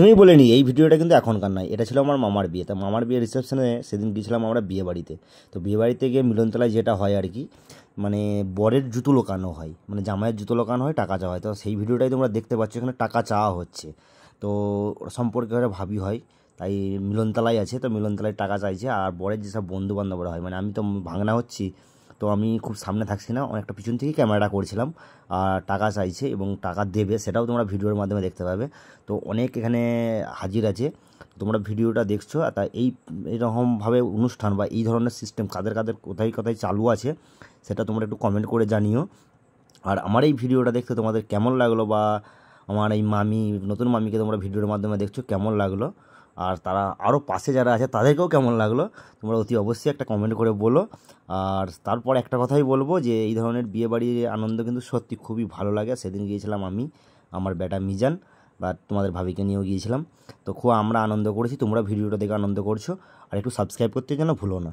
প্রথমেই বলে নিই, এই ভিডিওটা কিন্তু এখনকার নয়, এটা ছিল আমার মামার বিয়ে। তা মামার বিয়ের রিসেপশনে সেদিন গিয়েছিলাম আমরা বিয়ে বাড়িতে। তো বিয়ে বাড়িতে গিয়ে মিলনতলায় যেটা হয় আর কি, মানে বরের জুতো লোকানো হয়, মানে জামাইয়ের জুতো লোকানো হয়, টাকা চাওয়া হয়। তো সেই ভিডিওটাই তোমরা দেখতে পাচ্ছ, এখানে টাকা চাওয়া হচ্ছে। তো ওরা সম্পর্কে ওরা ভাবি হয়, তাই মিলনতলায় আছে, তো মিলনতলায় টাকা চাইছে। আর বরের যেসব বন্ধু বান্ধবরা হয়, মানে আমি তো ভাঙনা হচ্ছি, তো আমি খুব সামনে থাকছি না, অনেকটা পিছন থেকে ক্যামেরাটা করছিলাম। আর টাকা চাইছে এবং টাকা দেবে, সেটাও তোমরা ভিডিওর মাধ্যমে দেখতে পাবে। তো অনেক এখানে হাজির আছে, তোমরা ভিডিওটা দেখছো। তা এইরকমভাবে অনুষ্ঠান বা এই ধরনের সিস্টেম কাদের কাদের কোথায় কোথায় চালু আছে, সেটা তোমরা একটু কমেন্ট করে জানিও। আর আমার এই ভিডিওটা দেখতে তোমাদের কেমন লাগলো, বা আমার এই মামি, নতুন মামিকে তোমরা ভিডিওর মাধ্যমে দেখছো, কেমন লাগলো, আর তারা আরও পাশে যারা আছে তাদেরকেও কেমন লাগলো, তোমরা অতি অবশ্যই একটা কমেন্ট করে বলো। আর তারপর একটা কথাই বলবো যে এই ধরনের বিয়েবাড়ির আনন্দ কিন্তু সত্যি খুবই ভালো লাগে। সেদিন গিয়েছিলাম আমি, আমার বেটা মিজান, বা তোমাদের ভাবিকে নিয়েও গিয়েছিলাম। তো খুব আমরা আনন্দ করেছি, তোমরা ভিডিওটা দেখে আনন্দ করছো। আর একটু সাবস্ক্রাইব করতে যেন ভুলো না।